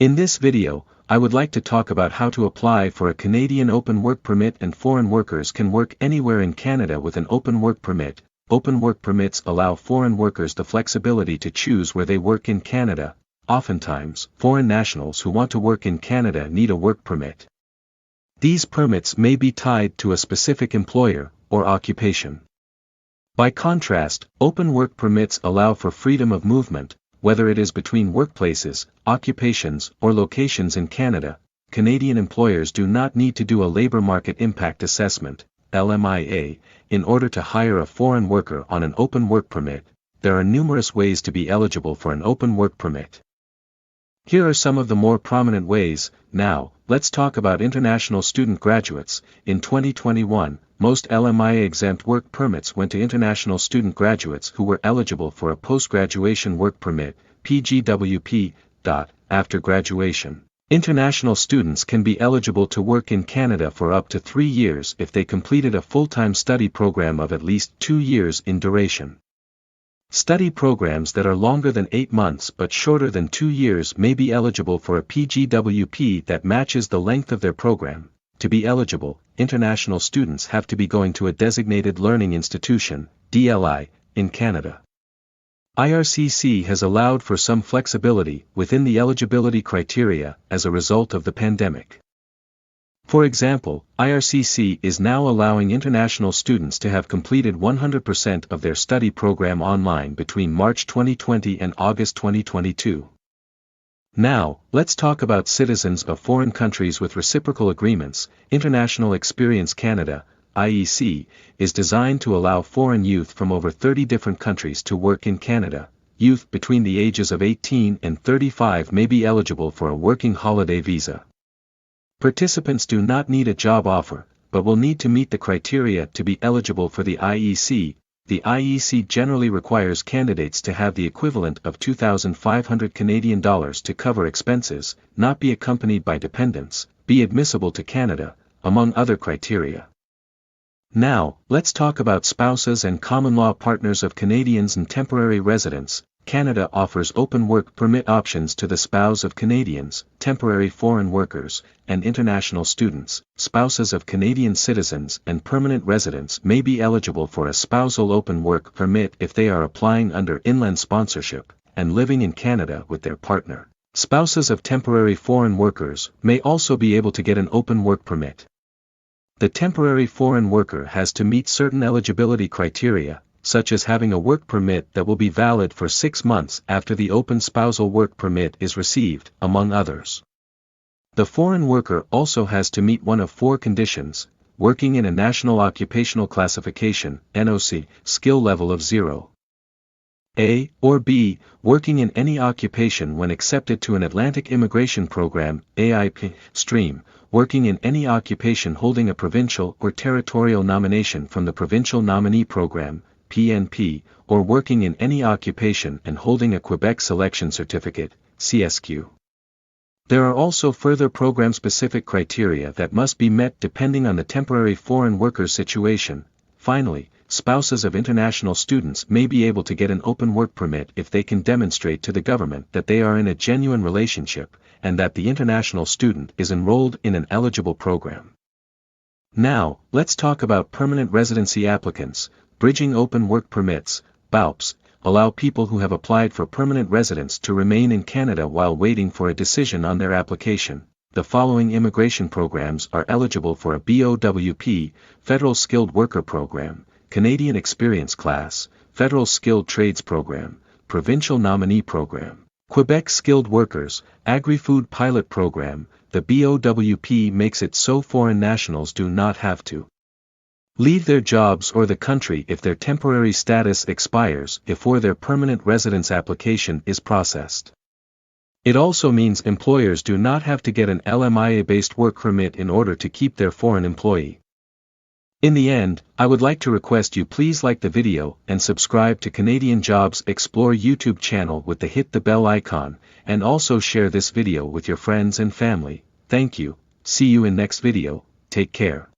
In this video, I would like to talk about how to apply for a Canadian Open Work Permit, and foreign workers can work anywhere in Canada with an Open Work Permit. Open Work Permits allow foreign workers the flexibility to choose where they work in Canada. Oftentimes, foreign nationals who want to work in Canada need a work permit. These permits may be tied to a specific employer or occupation. By contrast, Open Work Permits allow for freedom of movement, whether it is between workplaces, occupations, or locations in Canada. Canadian employers do not need to do a Labour Market Impact Assessment, LMIA, in order to hire a foreign worker on an Open Work Permit. There are numerous ways to be eligible for an Open Work Permit. Here are some of the more prominent ways. Now, let's talk about international student graduates. In 2021, most LMIA-exempt work permits went to international student graduates who were eligible for a post-graduation work permit, PGWP. After graduation, international students can be eligible to work in Canada for up to 3 years if they completed a full-time study program of at least 2 years in duration. Study programs that are longer than 8 months but shorter than 2 years may be eligible for a PGWP that matches the length of their program. To be eligible, international students have to be going to a designated learning institution, DLI, in Canada. IRCC has allowed for some flexibility within the eligibility criteria as a result of the pandemic. For example, IRCC is now allowing international students to have completed 100% of their study program online between March 2020 and August 2022. Now, let's talk about citizens of foreign countries with reciprocal agreements. International Experience Canada, IEC, is designed to allow foreign youth from over 30 different countries to work in Canada. Youth between the ages of 18 and 35 may be eligible for a working holiday visa. Participants do not need a job offer, but will need to meet the criteria to be eligible for the IEC. The IEC generally requires candidates to have the equivalent of $2,500 Canadian to cover expenses, not be accompanied by dependents, be admissible to Canada, among other criteria. Now, let's talk about spouses and common-law partners of Canadians and temporary residents. Canada offers open work permit options to the spouse of Canadians, temporary foreign workers, and international students. Spouses of Canadian citizens and permanent residents may be eligible for a spousal open work permit if they are applying under inland sponsorship and living in Canada with their partner. Spouses of temporary foreign workers may also be able to get an open work permit. The temporary foreign worker has to meet certain eligibility criteria, such as having a work permit that will be valid for 6 months after the open spousal work permit is received, among others. The foreign worker also has to meet one of 4 conditions: working in a National Occupational Classification (NOC) skill level of 0. A, or B, working in any occupation when accepted to an Atlantic Immigration Program (AIP) stream, working in any occupation holding a provincial or territorial nomination from the Provincial Nominee Program (PNP), or working in any occupation and holding a Quebec Selection Certificate, CSQ. There are also further program-specific criteria that must be met depending on the temporary foreign worker's situation. Finally, spouses of international students may be able to get an open work permit if they can demonstrate to the government that they are in a genuine relationship, and that the international student is enrolled in an eligible program. Now, let's talk about permanent residency applicants. Bridging Open Work Permits, BOWPs, allow people who have applied for permanent residence to remain in Canada while waiting for a decision on their application. The following immigration programs are eligible for a BOWP: Federal Skilled Worker Program, Canadian Experience Class, Federal Skilled Trades Program, Provincial Nominee Program, Quebec Skilled Workers, Agri-Food Pilot Program. The BOWP makes it so foreign nationals do not have to leave their jobs or the country if their temporary status expires before their permanent residence application is processed. It also means employers do not have to get an LMIA-based work permit in order to keep their foreign employee. In the end, I would like to request you please like the video and subscribe to Canadian Jobs Explore YouTube channel with the hit the bell icon, and also share this video with your friends and family. Thank you. See you in next video. Take care.